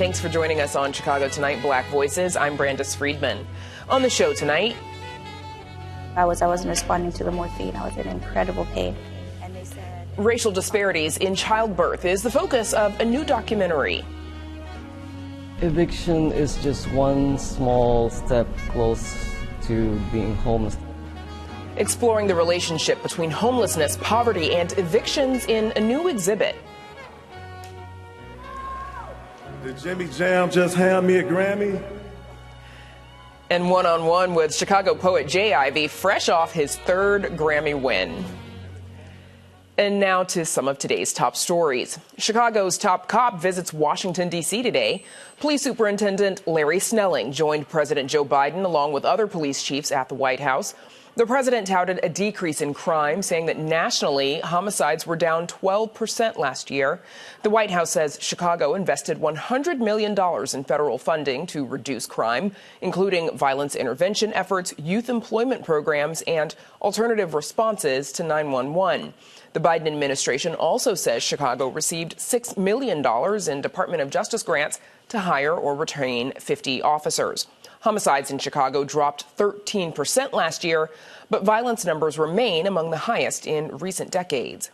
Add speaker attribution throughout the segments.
Speaker 1: Thanks for joining us on Chicago Tonight, Black Voices. I'm Brandis Friedman. On the show tonight,
Speaker 2: I wasn't responding to the morphine. I was in incredible pain. And they said,
Speaker 1: racial disparities in childbirth is the focus of a new documentary.
Speaker 3: Eviction is just one small step close to being homeless.
Speaker 1: Exploring the relationship between homelessness, poverty, and evictions in a new exhibit.
Speaker 4: Did Jimmy Jam just hand me a Grammy?
Speaker 1: And one-on-one with Chicago poet Jay Ivey, fresh off his third Grammy win. And now to some of today's top stories. Chicago's top cop visits Washington, D.C. today. Police Superintendent Larry Snelling joined President Joe Biden along with other police chiefs at the White House. The president touted a decrease in crime, saying that nationally, homicides were down 12% last year. The White House says Chicago invested $100 million in federal funding to reduce crime, including violence intervention efforts, youth employment programs, and alternative responses to 911. The Biden administration also says Chicago received $6 million in Department of Justice grants to hire or retain 50 officers. Homicides in Chicago dropped 13% last year, but violence numbers remain among the highest in recent decades.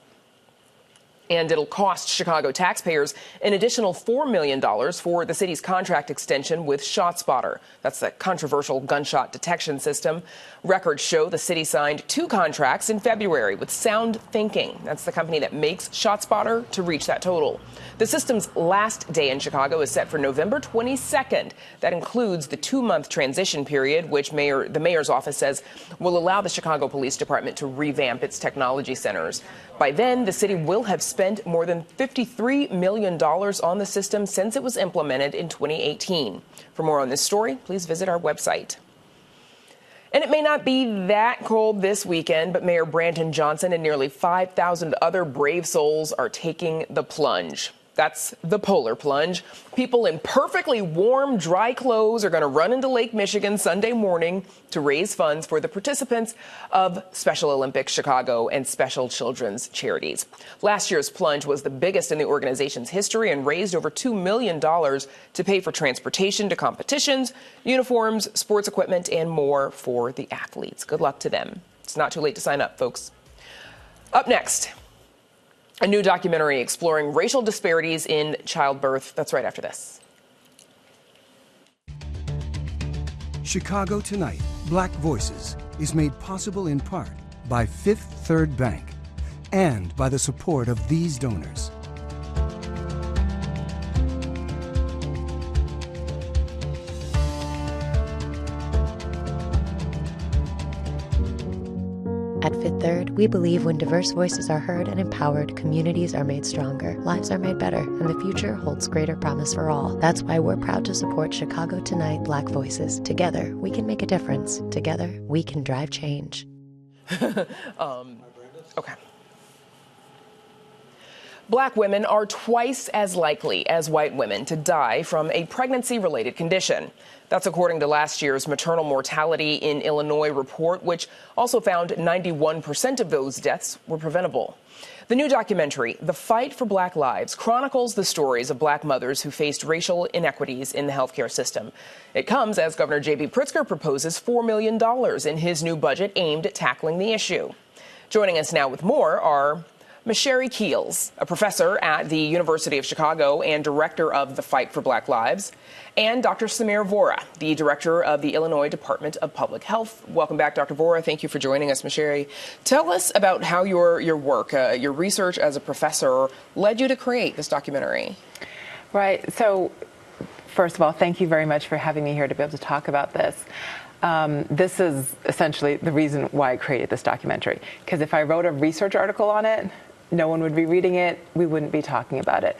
Speaker 1: And it'll cost Chicago taxpayers an additional $4 million for the city's contract extension with ShotSpotter. That's the controversial gunshot detection system. Records show the city signed 2 contracts in February with Sound Thinking. That's the company that makes ShotSpotter to reach that total. The system's last day in Chicago is set for November 22nd. That includes the 2-month transition period, which the mayor's office says will allow the Chicago Police Department to revamp its technology centers. By then, the city will have spent more than $53 million on the system since it was implemented in 2018. For more on this story, please visit our website. And it may not be that cold this weekend, but Mayor Brandon Johnson and nearly 5,000 other brave souls are taking the plunge. That's the polar plunge. People in perfectly warm, dry clothes are going to run into Lake Michigan Sunday morning to raise funds for the participants of Special Olympics Chicago and Special Children's Charities. Last year's plunge was the biggest in the organization's history and raised over $2 million to pay for transportation to competitions, uniforms, sports equipment, and more for the athletes. Good luck to them. It's not too late to sign up, folks. Up next, a new documentary exploring racial disparities in childbirth. That's right after this.
Speaker 5: Chicago Tonight, Black Voices is made possible in part by Fifth Third Bank and by the support of these donors.
Speaker 6: At Fifth Third, we believe when diverse voices are heard and empowered, communities are made stronger, lives are made better, and the future holds greater promise for all. That's why we're proud to support Chicago Tonight, Black Voices. Together, we can make a difference. Together, we can drive change.
Speaker 1: Okay. Black women are twice as likely as white women to die from a pregnancy-related condition. That's according to last year's maternal mortality in Illinois report, which also found 91% of those deaths were preventable. The new documentary, The Fight for Black Lives, chronicles the stories of black mothers who faced racial inequities in the healthcare system. It comes as Governor J.B. Pritzker proposes $4 million in his new budget aimed at tackling the issue. Joining us now with more are Sherry Keels, a professor at the University of Chicago and director of The Fight for Black Lives, and Dr. Samir Vora, the director of the Illinois Department of Public Health. Welcome back, Dr. Vora. Thank you for joining us, Sherry. Tell us about how your work, your research as a professor, led you to create this documentary.
Speaker 7: Right. So, first of all, thank you very much for having me here to be able to talk about this. This is essentially the reason why I created this documentary, because if I wrote a research article on it, no one would be reading it, we wouldn't be talking about it.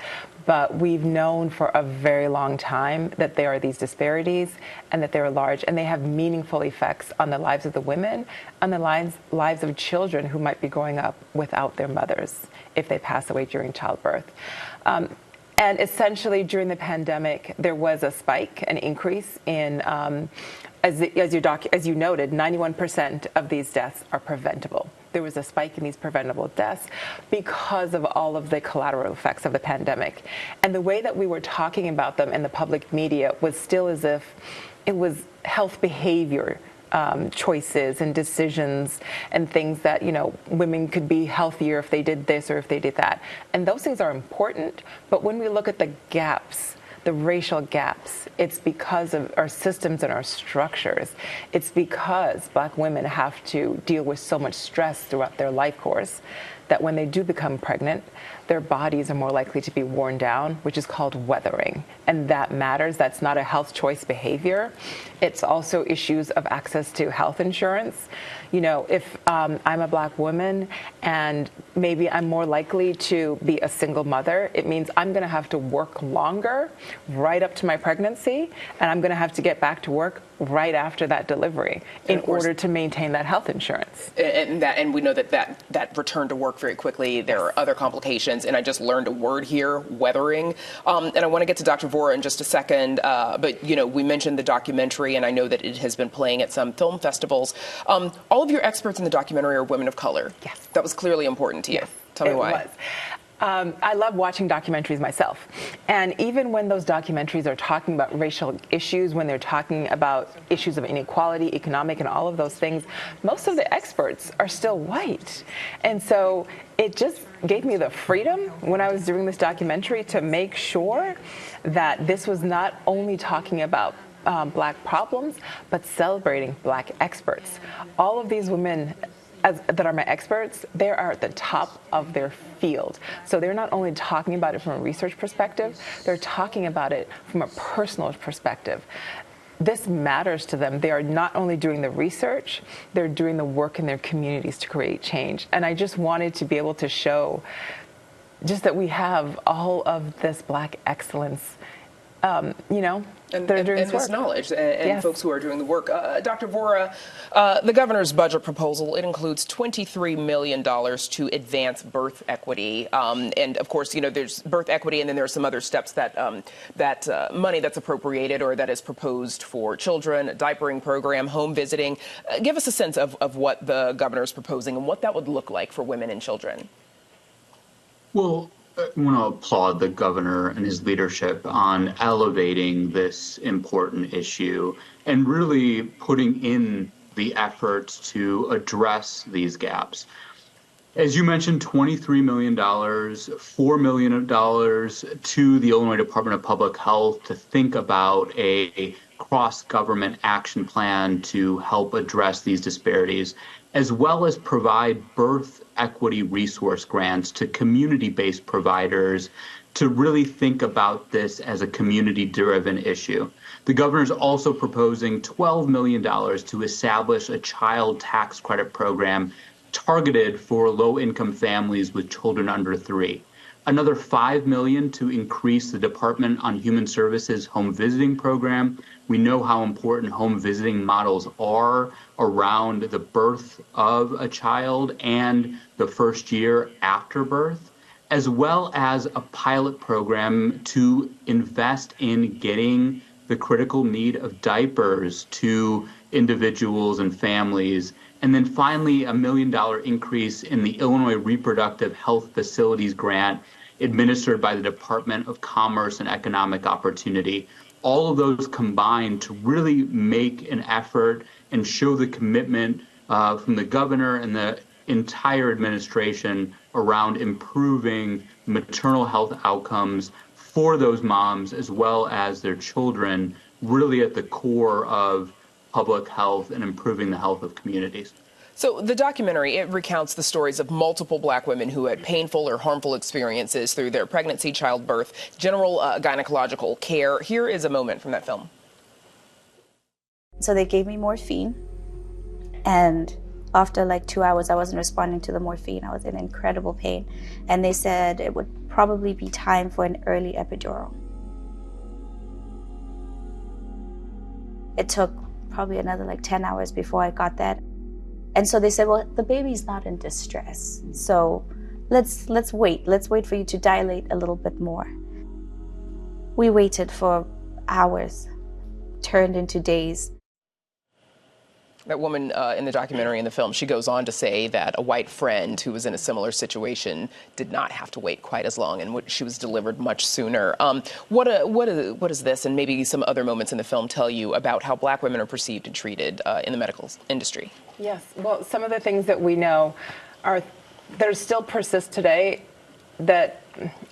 Speaker 7: But we've known for a very long time that there are these disparities and that they're large and they have meaningful effects on the lives of the women, on the lives of children who might be growing up without their mothers if they pass away during childbirth. And essentially during the pandemic, there was a spike, an increase in, as you noted, 91% of these deaths are preventable. there was a spike in these preventable deaths because of all of the collateral effects of the pandemic. And the way that we were talking about them in the public media was still as if it was health behavior choices and decisions and things that, women could be healthier if they did this or if they did that. And those things are important, but when we look at the gaps, the racial gaps, it's because of our systems and our structures. It's because Black women have to deal with so much stress throughout their life course that when they do become pregnant, their bodies are more likely to be worn down, which is called weathering. And that matters. That's not a health choice behavior. It's also issues of access to health insurance. If I'm a Black woman and maybe I'm more likely to be a single mother, it means I'm going to have to work longer right up to my pregnancy, and I'm going to have to get back to work right after that delivery in order to maintain that health insurance.
Speaker 1: And we know that return to work very quickly. There are other complications, and I just learned a word here, weathering. And I want to get to Dr. Vora in just a second, but we mentioned the documentary, and I know that it has been playing at some film festivals. All of your experts in the documentary are women of color.
Speaker 7: Yes.
Speaker 1: That was clearly important to you.
Speaker 7: Yes,
Speaker 1: Tell me why.
Speaker 7: It was. I love watching documentaries myself. And even when those documentaries are talking about racial issues, when they're talking about issues of inequality, economic, and all of those things, most of the experts are still white. And so it just gave me the freedom when I was doing this documentary to make sure that this was not only talking about Black problems, but celebrating Black experts. All of these women that are my experts, they are at the top of their field. So they're not only talking about it from a research perspective, they're talking about it from a personal perspective. This matters to them. They are not only doing the research, they're doing the work in their communities to create change. And I just wanted to be able to show just that we have all of this Black excellence,
Speaker 1: and
Speaker 7: this
Speaker 1: this knowledge and
Speaker 7: yes.
Speaker 1: folks who are doing the work. Dr. Vora, the governor's budget proposal, it includes $23 million to advance birth equity. And of course, there's birth equity, and then there's some other steps that money that's appropriated or that is proposed for children, a diapering program, home visiting. Give us a sense of what the governor is proposing and what that would look like for women and children.
Speaker 8: Well, I want to applaud the governor and his leadership on elevating this important issue and really putting in the efforts to address these gaps. As you mentioned, $23 million, $4 million to the Illinois Department of Public Health to think about a cross-government action plan to help address these disparities, as well as provide birth equity resource grants to community-based providers to really think about this as a community-driven issue. The governor is also proposing $12 million to establish a child tax credit program targeted for low-income families with children under 3. Another $5 million to increase the Department on Human Services home visiting program. We know how important home visiting models are around the birth of a child and the first year after birth, as well as a pilot program to invest in getting the critical need of diapers to individuals and families. And then finally, $1 million increase in the Illinois Reproductive Health Facilities Grant administered by the Department of Commerce and Economic Opportunity. All of those combined to really make an effort and show the commitment from the governor and the entire administration around improving maternal health outcomes for those moms as well as their children, really at the core of public health and improving the health of communities.
Speaker 1: So the documentary, it recounts the stories of multiple Black women who had painful or harmful experiences through their pregnancy, childbirth, general gynecological care. Here is a moment from that film.
Speaker 2: So they gave me morphine, and after like 2 hours, I wasn't responding to the morphine. I was in incredible pain, and they said it would probably be time for an early epidural. It took probably another like 10 hours before I got that. And so they said, well, the baby's not in distress, so let's wait. Let's wait for you to dilate a little bit more. We waited for hours, turned into days.
Speaker 1: That woman in the documentary, in the film, she goes on to say that a white friend who was in a similar situation did not have to wait quite as long, and she was delivered much sooner. What does this and maybe some other moments in the film tell you about how black women are perceived and treated in the medical industry?
Speaker 7: Yes, well, some of the things that we know are that still persist today that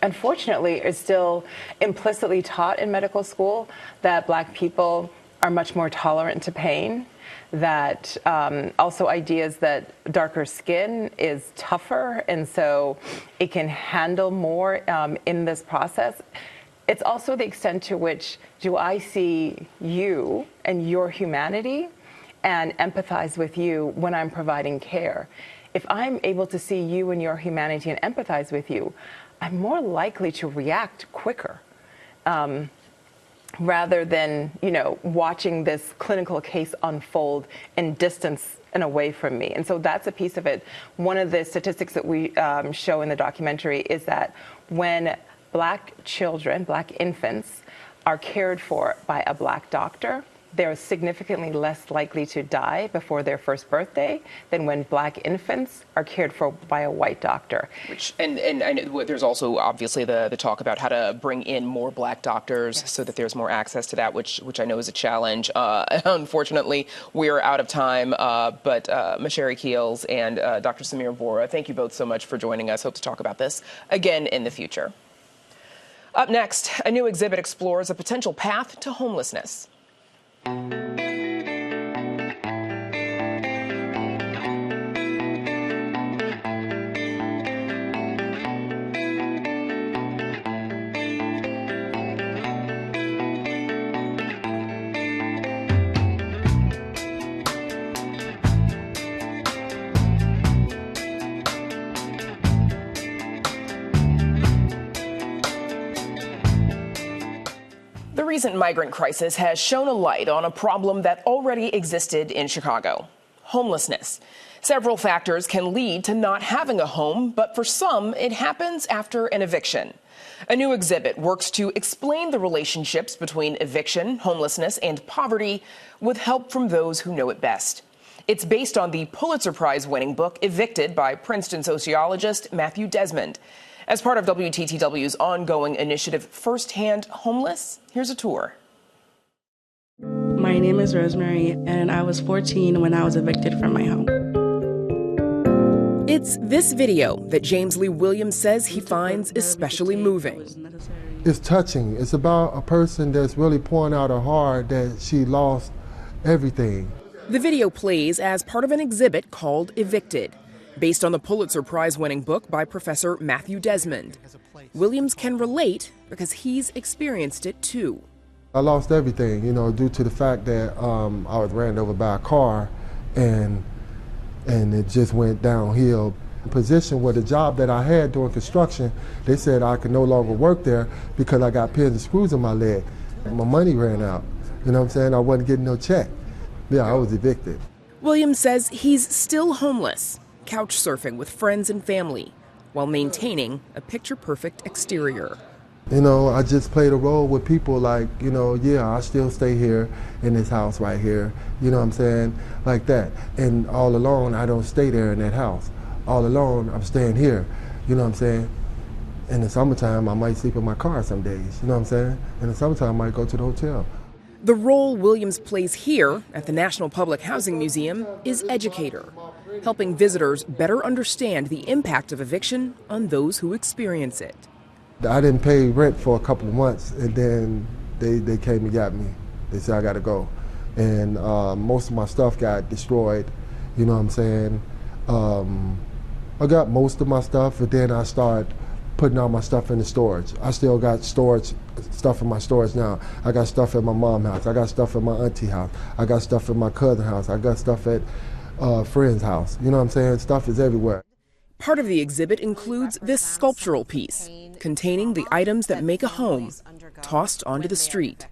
Speaker 7: unfortunately is still implicitly taught in medical school, that black people are much more tolerant to pain, that also ideas that darker skin is tougher and so it can handle more in this process. It's also the extent to which do I see you and your humanity and empathize with you when I'm providing care. If I'm able to see you and your humanity and empathize with you, I'm more likely to react quicker. Rather than, watching this clinical case unfold in distance and away from me. And so that's a piece of it. One of the statistics that we show in the documentary is that when black children, black infants, are cared for by a black doctor, they're significantly less likely to die before their first birthday than when black infants are cared for by a white doctor.
Speaker 1: And I know there's also obviously the talk about how to bring in more black doctors so that there's more access to that, which I know is a challenge. Unfortunately, we're out of time, but Masheri Keels and Dr. Samir Vora, thank you both so much for joining us. Hope to talk about this again in the future. Up next, a new exhibit explores a potential path to homelessness. The recent migrant crisis has shone a light on a problem that already existed in Chicago: homelessness. Several factors can lead to not having a home, but for some, it happens after an eviction. A new exhibit works to explain the relationships between eviction, homelessness, and poverty with help from those who know it best. It's based on the Pulitzer Prize-winning book Evicted by Princeton sociologist Matthew Desmond. As part of WTTW's ongoing initiative, Firsthand Homeless, here's a tour.
Speaker 9: My name is Rosemary, and I was 14 when I was evicted from my home.
Speaker 1: It's this video that James Lee Williams says he finds especially moving.
Speaker 10: It's touching. It's about a person that's really pouring out her heart that she lost everything.
Speaker 1: The video plays as part of an exhibit called Evicted, based on the Pulitzer Prize-winning book by Professor Matthew Desmond. Williams can relate because he's experienced it too.
Speaker 10: I lost everything, due to the fact that I was ran over by a car and it just went downhill. The position where the job that I had doing construction, they said I could no longer work there because I got pins and screws in my leg. My money ran out. You know what I'm saying? I wasn't getting no check. Yeah, I was evicted.
Speaker 1: Williams says he's still homeless, couch surfing with friends and family, while maintaining a picture-perfect exterior.
Speaker 10: I just played a role with people like, I still stay here in this house right here, you know what I'm saying, like that. And all alone, I don't stay there in that house. All alone, I'm staying here, you know what I'm saying. In the summertime, I might sleep in my car some days, you know what I'm saying. In the summertime, I might go to the hotel.
Speaker 1: The role Williams plays here at the National Public Housing Museum is educator, helping visitors better understand the impact of eviction on those who experience it.
Speaker 10: I didn't pay rent for a couple of months, and then they came and got me. They said I got to go. And most of my stuff got destroyed, you know what I'm saying. I got most of my stuff, and then I started putting all my stuff in the storage. I still got stuff in my storage now. I got stuff at my mom's house. I got stuff at my auntie house. I got stuff at my cousin's house. I got stuff at friend's house. You know what I'm saying? Stuff is everywhere.
Speaker 1: Part of the exhibit includes this sculptural piece containing the items that make a home tossed onto the street.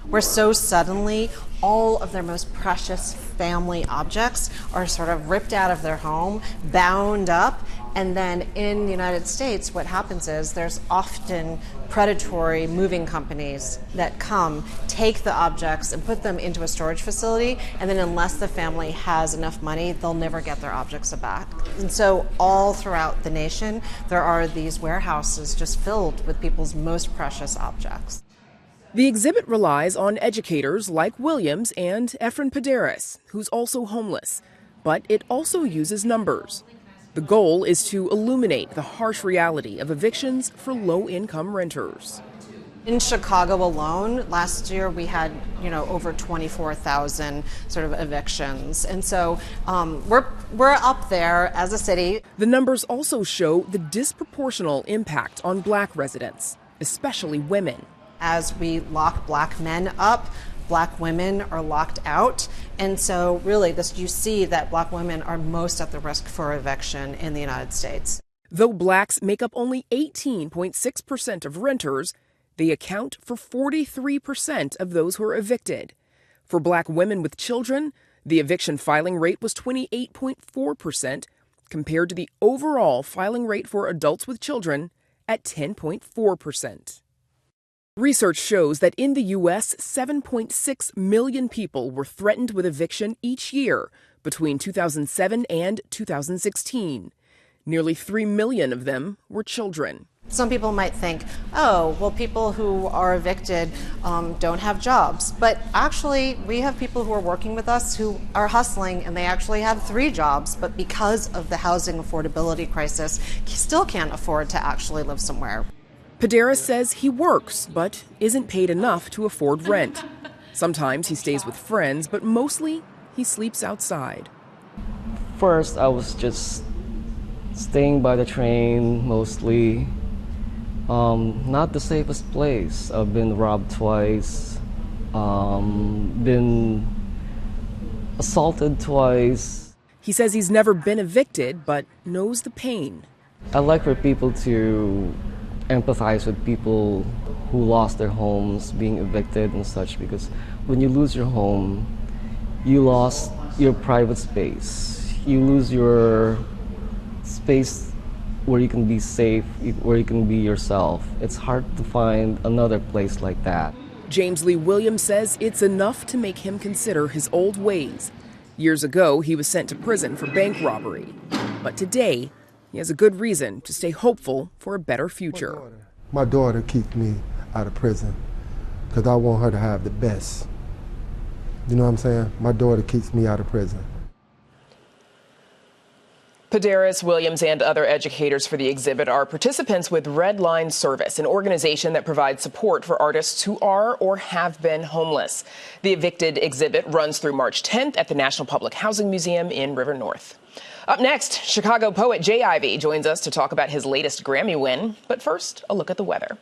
Speaker 11: Where so suddenly all of their most precious family objects are sort of ripped out of their home, bound up, And then in the United States, what happens is there's often predatory moving companies that come, take the objects and put them into a storage facility, and then unless the family has enough money, they'll never get their objects back. And so all throughout the nation, there are these warehouses just filled with people's most precious objects.
Speaker 1: The exhibit relies on educators like Williams and Efren Pederis, who's also homeless, but it also uses numbers. The goal is to illuminate the harsh reality of evictions for low-income renters.
Speaker 11: In Chicago alone, last year we had, over 24,000 sort of evictions. And so we're up there as a city.
Speaker 1: The numbers also show the disproportional impact on Black residents, especially women.
Speaker 11: As we lock Black men up, Black women are locked out. And so really you see that Black women are most at the risk for eviction in the United States.
Speaker 1: Though Blacks make up only 18.6% of renters, they account for 43% of those who are evicted. For Black women with children, the eviction filing rate was 28.4% compared to the overall filing rate for adults with children at 10.4%. Research shows that in the U.S., 7.6 million people were threatened with eviction each year between 2007 and 2016. Nearly 3 million of them were children.
Speaker 11: Some people might think, people who are evicted don't have jobs. But actually, we have people who are working with us who are hustling, and they actually have 3 jobs, but because of the housing affordability crisis, still can't afford to actually live somewhere.
Speaker 1: Pederis says he works, but isn't paid enough to afford rent. Sometimes he stays with friends, but mostly he sleeps outside.
Speaker 3: First, I was just staying by the train, mostly. Not the safest place. I've been robbed twice, been assaulted twice.
Speaker 1: He says he's never been evicted, but knows the pain.
Speaker 3: I'd like for people to empathize with people who lost their homes, being evicted and such, because when you lose your home, you lost your private space. You lose your space where you can be safe, where you can be yourself. It's hard to find another place like that.
Speaker 1: James Lee Williams says it's enough to make him consider his old ways. Years ago, he was sent to prison for bank robbery. But today, he has a good reason to stay hopeful for a better future.
Speaker 10: My daughter keeps me out of prison because I want her to have the best. You know what I'm saying? My daughter keeps me out of prison.
Speaker 1: Pederis, Williams, and other educators for the exhibit are participants with Red Line Service, an organization that provides support for artists who are or have been homeless. The Evicted exhibit runs through March 10th at the National Public Housing Museum in River North. Up next, Chicago poet Jay Ivey joins us to talk about his latest Grammy win. But first, a look at the weather.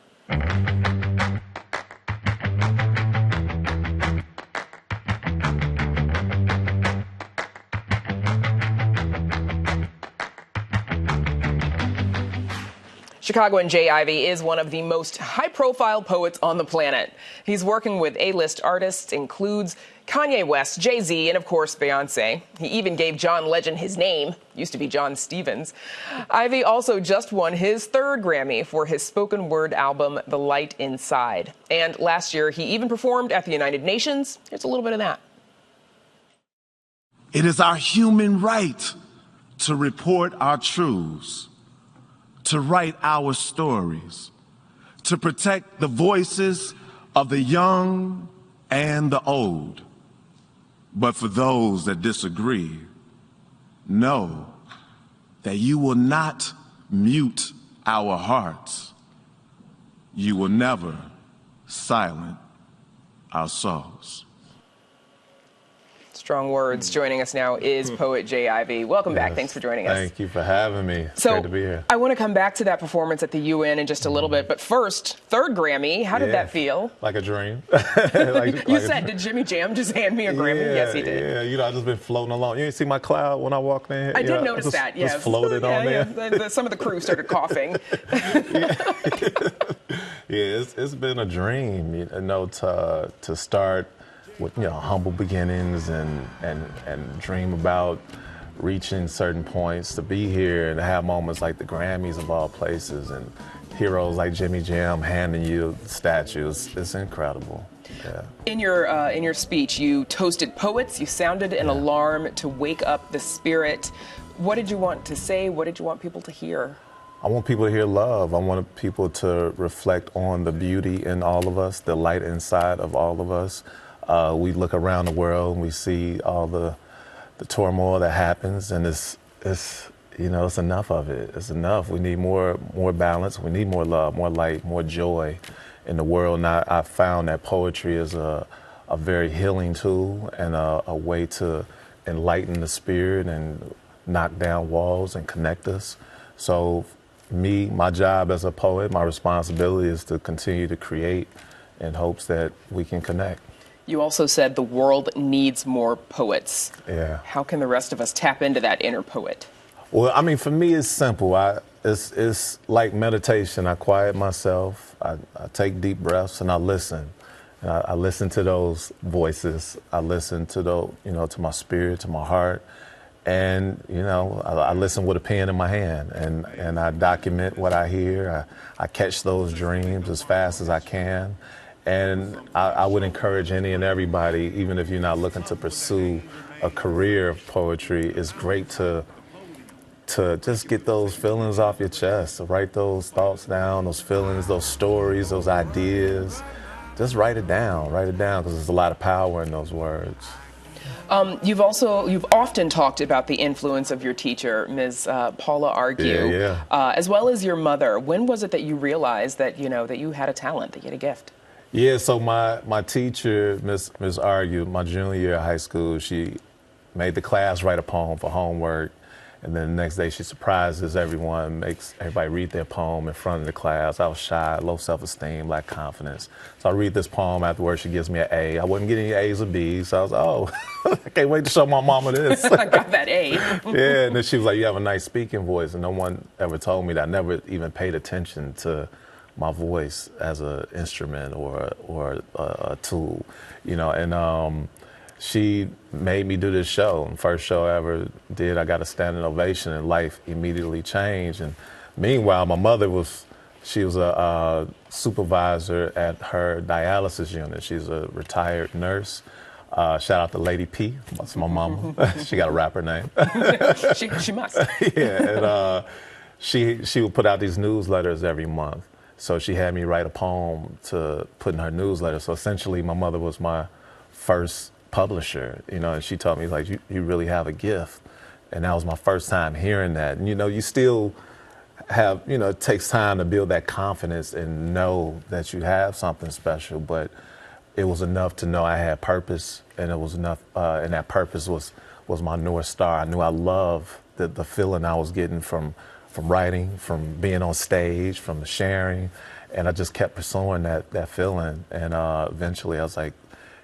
Speaker 1: Chicagoan Jay Ivey is one of the most high-profile poets on the planet. He's working with A-list artists, includes Kanye West, Jay-Z, and of course, Beyonce. He even gave John Legend his name, used to be John Stevens. Ivey also just won his 3rd Grammy for his spoken word album, The Light Inside. And last year, he even performed at the United Nations. Here's a little bit of that.
Speaker 4: It is our human right to report our truths, to write our stories, to protect the voices of the young and the old. But for those that disagree, know that you will not mute our hearts. You will never silence our souls.
Speaker 1: Strong words. Joining us now is poet Jay Ivey. Welcome back. Thanks for joining us.
Speaker 12: Thank you for having me. It's great to be here.
Speaker 1: I want to come back to that performance at the UN in just a little bit. But first, 3rd Grammy. How did that feel?
Speaker 12: Like a dream.
Speaker 1: You said, did Jimmy Jam just hand me a Grammy? Yes, he did.
Speaker 12: Yeah, I've just been floating along. You didn't see my cloud when I walked in here?
Speaker 1: I did notice that, yes.
Speaker 12: Just floated on there.
Speaker 1: Yeah. Some of the crew started coughing.
Speaker 12: It's been a dream, to start with humble beginnings and dream about reaching certain points, to be here and have moments like the Grammys of all places and heroes like Jimmy Jam handing you statues. It's incredible. Yeah.
Speaker 1: In your speech, you toasted poets. You sounded an alarm to wake up the spirit. What did you want to say? What did you want people to hear?
Speaker 12: I want people to hear love. I want people to reflect on the beauty in all of us, the light inside of all of us. We look around the world and we see all the turmoil that happens, and it's enough of it. It's enough. We need more balance. We need more love, more light, more joy in the world. And I found that poetry is a very healing tool and a way to enlighten the spirit and knock down walls and connect us. So my job as a poet, my responsibility is to continue to create in hopes that we can connect.
Speaker 1: You also said the world needs more poets.
Speaker 12: Yeah.
Speaker 1: How can the rest of us tap into that inner poet?
Speaker 12: Well, I mean, for me, it's simple. It's like meditation. I quiet myself. I take deep breaths and I listen. And I listen to those voices. I listen to to my spirit, to my heart. And, I listen with a pen in my hand and I document what I hear. I catch those dreams as fast as I can. And I would encourage any and everybody, even if you're not looking to pursue a career of poetry, it's great to just get those feelings off your chest, to write those thoughts down, those feelings, those stories, those ideas. Just write it down, because there's a lot of power in those words.
Speaker 1: You've often talked about the influence of your teacher, Ms. Paula Argue, as well as your mother. When was it that you realized that that you had a talent, that you had a gift?
Speaker 12: Yeah, so my teacher, Ms. Argue, my junior year of high school, she made the class write a poem for homework. And then the next day she surprises everyone, makes everybody read their poem in front of the class. I was shy, low self-esteem, lack confidence. So I read this poem afterwards. She gives me an A. I wasn't getting any A's or B's. So I was like, I can't wait to show my mama this.
Speaker 1: I got that A.
Speaker 12: Yeah, and then she was like, you have a nice speaking voice. And no one ever told me that. I never even paid attention to my voice as an instrument or a tool, and she made me do this show. The first show I ever did, I got a standing ovation and life immediately changed. And meanwhile, my mother was a supervisor at her dialysis unit. She's a retired nurse. Shout out to Lady P, that's my mama. She got a rapper name.
Speaker 1: She must.
Speaker 12: Yeah, and she would put out these newsletters every month. So she had me write a poem to put in her newsletter. So essentially, my mother was my first publisher, and she told me, like, you really have a gift. And that was my first time hearing that. And, you still have, it takes time to build that confidence and know that you have something special. But it was enough to know I had purpose, and it was enough, and that purpose was my North Star. I knew I loved the feeling I was getting from writing, from being on stage, from the sharing, and I just kept pursuing that feeling. And eventually I was like,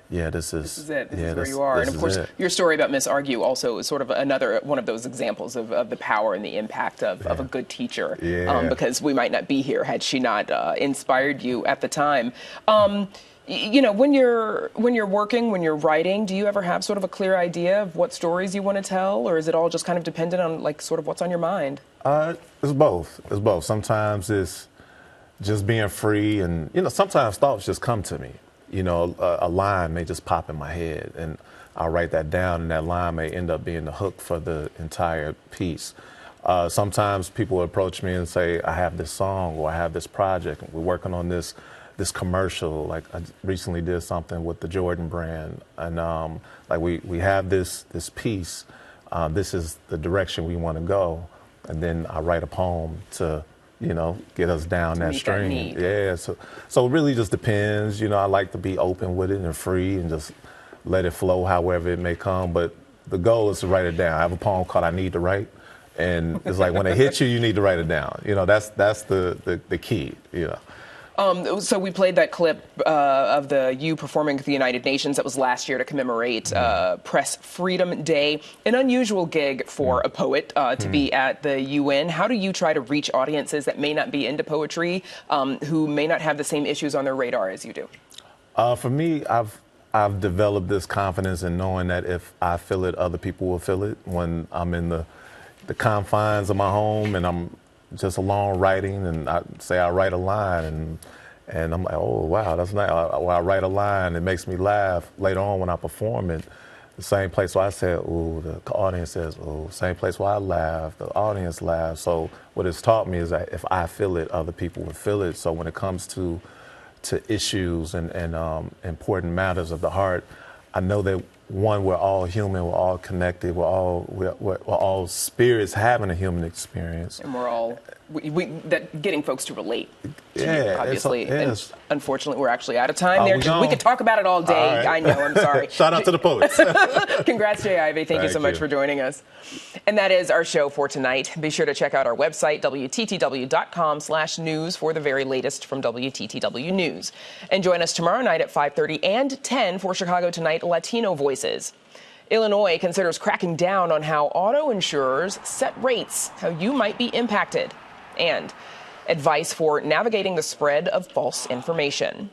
Speaker 12: yeah, this is
Speaker 1: it. This is where you are. And of course, your story about Miss Argue also is sort of another one of those examples of the power and the impact of a good teacher.
Speaker 12: Yeah.
Speaker 1: Because we might not be here had she not inspired you at the time. When you're working, when you're writing, do you ever have sort of a clear idea of what stories you want to tell, or is it all just kind of dependent on like sort of what's on your mind?
Speaker 12: It's both. It's both. Sometimes it's just being free, and sometimes thoughts just come to me. A line may just pop in my head, and I'll write that down, and that line may end up being the hook for the entire piece. Sometimes people approach me and say, I have this song or I have this project, and we're working on this commercial. Like I recently did something with the Jordan brand, and we have this piece. This is the direction we want to go, and then I write a poem to get us down that stream. Yeah, so it really just depends. I like to be open with it and free and just let it flow however it may come. But the goal is to write it down. I have a poem called I Need to Write. And it's like when it hits you, you need to write it down. That's the key,
Speaker 1: So we played that clip of you performing at the United Nations. That was last year to commemorate Press Freedom Day. An unusual gig for a poet to be at the UN. How do you try to reach audiences that may not be into poetry, who may not have the same issues on their radar as you do?
Speaker 12: For me, I've developed this confidence in knowing that if I feel it, other people will feel it. When I'm in the confines of my home and I'm just alone writing, and I write a line, and I'm like, oh wow, that's nice. Or I write a line, it makes me laugh. Later on when I perform it, the same place where I said, ooh, the audience says, ooh, same place where I laugh, the audience laughs. So what it's taught me is that if I feel it, other people will feel it. So when it comes to issues and important matters of the heart, I know that one, we're all human, we're all connected, we're all spirits having a human experience,
Speaker 1: and we're all getting folks to relate to you, obviously. And unfortunately, we're actually out of time there. We could talk about it all day. Right. I know, I'm sorry.
Speaker 12: Shout out to the poets.
Speaker 1: Congrats, Jay Ivey. Thank you so much for joining us. And that is our show for tonight. Be sure to check out our website, WTTW.com/news, for the very latest from WTTW News. And join us tomorrow night at 5:30 and 10 for Chicago Tonight Latino Voices. Illinois considers cracking down on how auto insurers set rates, how you might be impacted, and advice for navigating the spread of false information.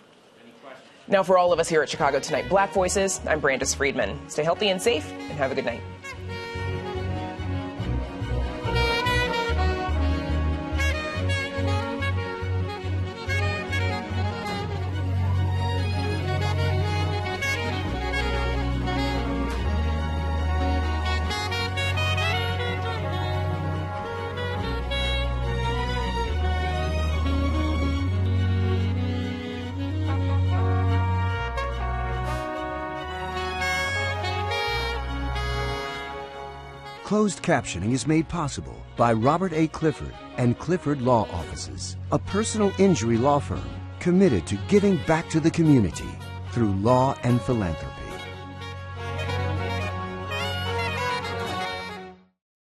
Speaker 1: Now, for all of us here at Chicago Tonight Black Voices, I'm Brandis Friedman. Stay healthy and safe, and have a good night.
Speaker 5: Closed captioning is made possible by Robert A. Clifford and Clifford Law Offices, a personal injury law firm committed to giving back to the community through law and philanthropy.